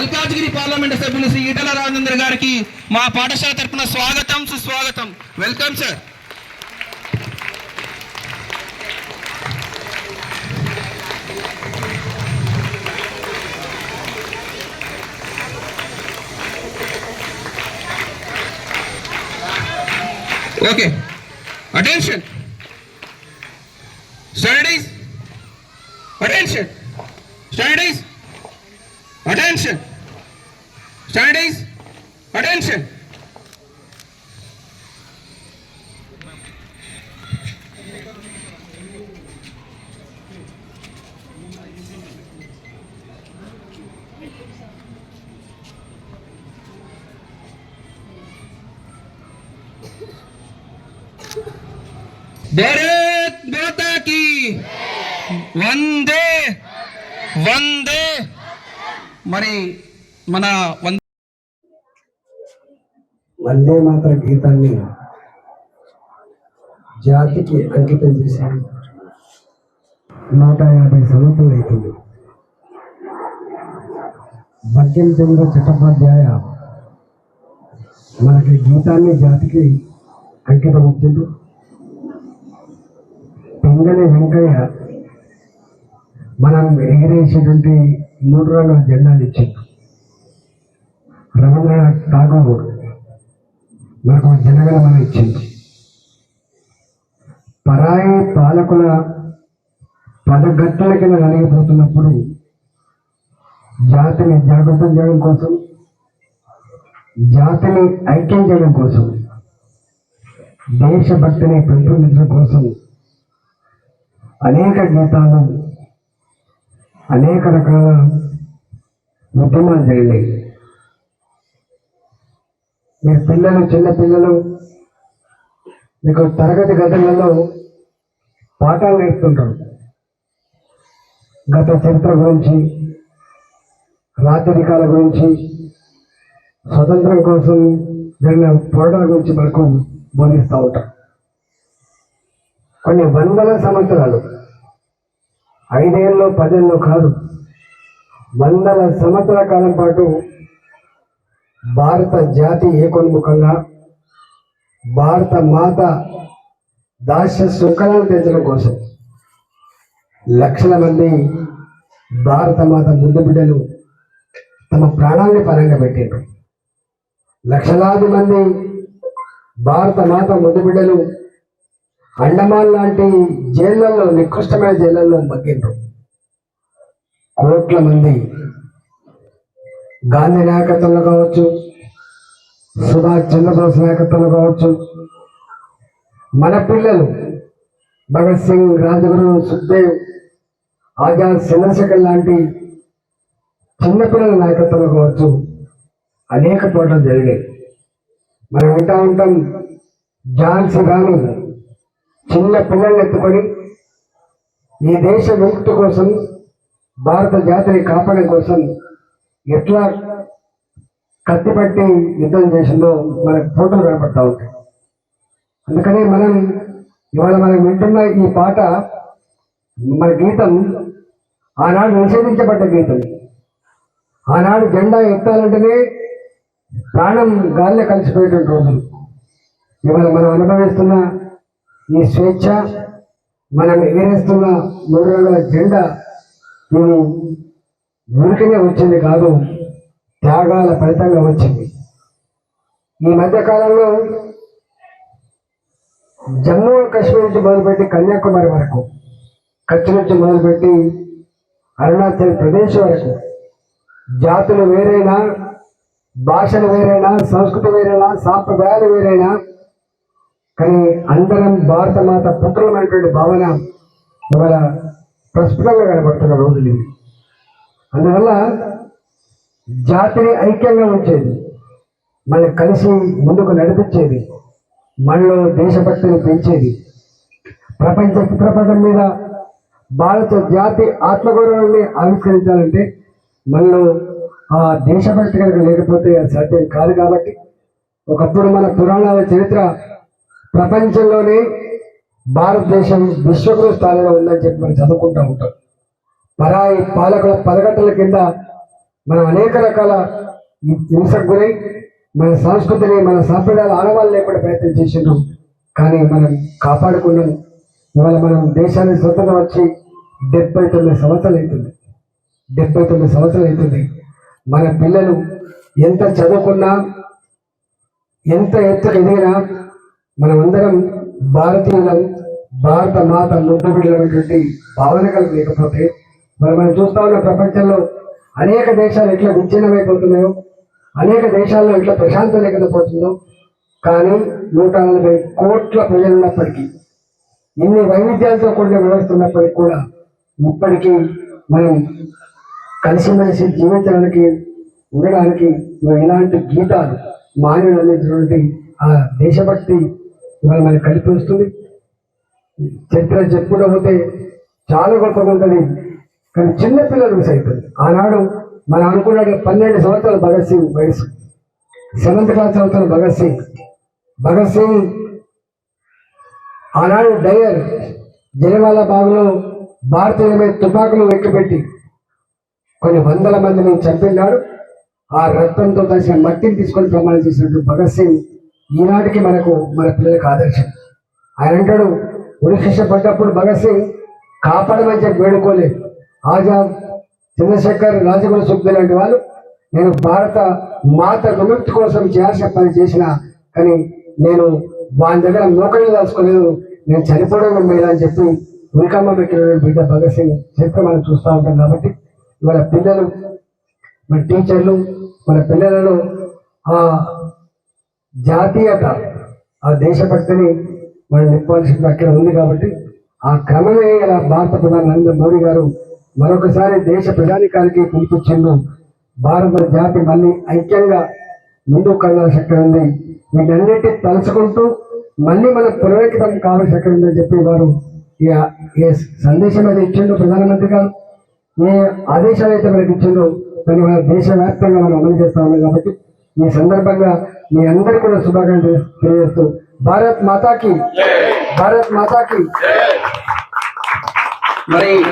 Malkajgiri parliament సభ్యులు శ్రీ ఈటల రాజేంద్ర గారికి మా పాఠశాల తరఫున స్వాగతం, సుస్వాగతం. Welcome sir. Okay, attention studies, attention studies, attention studies, attention. Bharat Mata కీ వందే వందే. మరి మన వందే మాతర గీతాన్ని జాతికి అంకితం చేశారు. 150 సంవత్సరాలు అవుతుంది. బంకించంద్ర చట్టోపాధ్యాయ మనకి గీతాన్ని జాతికి అంకితం ఇచ్చిండు. పింగళి వెంకయ్య మనం ఎగిరేసేటువంటి 3 రంగుల జెండాలు ఇచ్చిండు. రవీంద్రనాథ్ ఠాగూర్ మనకు జనగణమన ఇచ్చింది. పరాయి పాలకుల పదగట్టల కింద నలిగిపోతున్నప్పుడు జాతిని జాగృతం చేయడం కోసం, జాతిని ఐక్యం చేయడం కోసం, దేశభక్తిని పెంపొందించడం కోసం అనేక గీతాలు, అనేక రకాల ఉద్యమాలు జరిగినాయి. మీరు పిల్లలు, చిన్న పిల్లలు మీకు తరగతి గదులలో పాఠాలు నేర్పుతుంటారు. గత చరిత్ర గురించి, రాజరికాల గురించి, స్వతంత్రం కోసం జరిగిన పోరాటాల గురించి మనకు బోధిస్తూ ఉంటారు. కొన్ని వందల సంవత్సరాలు, 5 ఏళ్ళు 10 ఏళ్ళు కాదు, వందల సంవత్సరాల కాలం పాటు భారత జాతి ఏకోన్ముఖంగా భారత మాత దాస్య శృంఖలను పెంచడం కోసం లక్షల మంది భారత మాత ముద్దు బిడ్డలు తమ ప్రాణాన్ని పరంగా పెట్టారు. లక్షలాది మంది భారత మాత ముద్దు బిడ్డలు అండమాన్ లాంటి జైళ్లలో, నికృష్టమైన జైళ్లలో మగ్గిండ్రు. కోట్ల మంది గాంధీ నాయకత్వంలో కావచ్చు, సుభాష్ చంద్రబోస్ నాయకత్వంలో కావచ్చు, మన పిల్లలు భగత్ సింగ్, రాజగురు, సుఖ్దేవ్, ఆజాద్, చంద్రశేఖర్ లాంటి చిన్నపిల్లల నాయకత్వంలో కావచ్చు అనేక పోరాటాలు జరిగాయి. మనం వింటూ ఉంటాం, ఝాన్సీ రాణి చిన్న పిల్లల్ని ఎత్తుకొని ఈ దేశ విముక్తి కోసం, భారత జాతిని కాపాడడం కోసం ఎట్లా కత్తిపట్టి యుద్ధం చేసిందో మనకు ఫోటోలు కనపడతా ఉంటాయి. అందుకని ఇవాళ మనం వింటున్న ఈ పాట, మన గీతం ఆనాడు నిషేధించబడ్డ గీతం. ఆనాడు జెండా ఎత్తాలంటేనే ప్రాణం గాలిలో కలిసిపోయేటువంటి రోజులు. ఇవాళ మనం అనుభవిస్తున్న ఈ స్వేచ్ఛ, మనం ఎగిరేస్తున్న 3 రంగుల జెండా, ఇది ఊరికనే వచ్చింది కాదు, త్యాగాల ఫలితంగా వచ్చింది. ఈ మధ్యకాలంలో జమ్మూ కాశ్మీర్ నుంచి మొదలుపెట్టి కన్యాకుమారి వరకు, కచ్ నుంచి మొదలుపెట్టి అరుణాచల్ ప్రదేశ్ వరకు జాతులు వేరైనా, భాషలు వేరైనా, సంస్కృతి వేరైనా, సాంప్రదాయాలు వేరైనా, కానీ అందరం భారత మాత పుత్రులమైనటువంటి భావన ఇవాళ ప్రస్ఫుటంగా కనబడుతున్న రోజులు ఇవి. అందువల్ల జాతిని ఐక్యంగా ఉంచేది, మళ్ళీ కలిసి ముందుకు నడిపించేది, మనలో దేశభక్తిని పెంచేది, ప్రపంచ చిత్రపటం మీద భారత జాతి ఆత్మగౌరవాన్ని ఆవిష్కరించాలంటే మనలో ఆ దేశభక్తి కనుక లేకపోతే అది సాధ్యం కాదు. కాబట్టి ఒకప్పుడు మన పురాణాల చరిత్ర ప్రపంచంలోనే భారతదేశం విశ్వగురు స్థాయిలో ఉందని చెప్పి మనం చదువుకుంటూ ఉంటాం. పరాయి పాలకుల పదగట్టల కింద మనం అనేక రకాల హింసకు గురై మన సంస్కృతిని మన సాంప్రదాయాలు ఆడవాళ్ళు లేకుండా ప్రయత్నం చేసినాం, కానీ మనం కాపాడుకున్నాం. ఇవాళ మనం దేశానికి స్వతంత్రం వచ్చి 79 సంవత్సరాలు అవుతుంది. 79 సంవత్సరాలు అవుతుంది. మన పిల్లలు ఎంత చదువుకున్నా, ఎంత ఎత్తుకు ఎదిగినా, మనమందరం భారతీయులం, భారత మాత ముద్దు బిడ్డలైనటువంటి భావన కలిగి లేకపోతే మనం చూస్తా ఉన్న ప్రపంచంలో అనేక దేశాలు ఎట్లా విచ్ఛిన్నమైపోతున్నాయో, అనేక దేశాల్లో ఎట్లా ప్రశాంతం లేకపోతుందో, కానీ 140 కోట్ల ప్రజలు ఉన్నప్పటికీ, ఇన్ని వైవిధ్యాలతో కూడిన వ్యవస్థ ఉన్నప్పటికీ కూడా ఇప్పటికీ మనం కలిసిమెలిసి జీవించడానికి ఉండడానికి ఇలాంటి గీతాలు మాన్యులు అనేటువంటి ఆ దేశభక్తి ఇవాళ మనకు కల్పిస్తుంది. చరిత్ర చెప్పుకుంటూ పోతే చాలా గొప్పగా ఉంటుంది, కానీ చిన్నపిల్లలు మిస్ అవుతుంది. ఆనాడు మనం అనుకున్నాడు 12 సంవత్సరాలు భగత్ సింగ్ వయసు, 7th క్లాస్ చదువుతున్న భగత్ సింగ్ ఆనాడు డయర్ జలివాలా బాగ్లో భారతీయులపై తుపాకులు వెక్కిపెట్టి కొన్ని వందల మందిని చంపినాడు. ఆ రక్తంతో కలిసిన మట్టిని తీసుకొని ప్రమాణం చేసినట్టు భగత్ సింగ్ ఈనాటికి మన పిల్లలకు ఆదర్శం. ఆయన అంటాడు, ఉరి శిక్ష పడ్డప్పుడు భగత్ సింగ్ కాపాడమని చెప్పి వేడుకోలేదు. ఆజాద్, చంద్రశేఖర్, రాజగురు సుఖ్దేవ్ లాంటి వాళ్ళు నేను భారత మాత విముక్తి కోసం చేయాల్సిన పని చేసిన, కానీ నేను వాని దగ్గర మోకళ్ళు దాచుకోలేదు, నేను చనిపోవడం మేలా అని చెప్పి ఉరికమ్మ పెట్టిన బిడ్డ భగత్ సింగ్ చరిత్ర మనం చూస్తూ ఉంటాం. కాబట్టి ఇవాళ పిల్లలు, మన టీచర్లు, మన పిల్లలలో ఆ జాతీయత, ఆ దేశభక్తిని మనం నింపాల్సిన అక్కడ ఉంది. కాబట్టి ఆ క్రమమే ఇలా భారత ప్రధాని నరేంద్ర మోడీ గారు మరొకసారి దేశ ప్రజానికానికి పిలిపించిండు. భారత జాతి మళ్ళీ ఐక్యంగా ముందుకు కదలాల్సిన శక్తి ఉంది. వీటన్నిటి తలుచుకుంటూ మళ్ళీ మనం పునరేకితం కావాల్సిన శక్తి ఉందని చెప్పి వారు ఏ సందేశం అయితే ఇచ్చిండో ప్రధానమంత్రి గారు, ఏ ఆదేశాలు అయితే మనకి ఇచ్చిండో దాన్ని మన దేశవ్యాప్తంగా మనం అమలు చేస్తా ఉన్నాం. కాబట్టి ఈ సందర్భంగా మీ అందరికీ కూడా శుభాకాంక్షలు తెలియజేస్తూ భారత్ మాతాకి మరి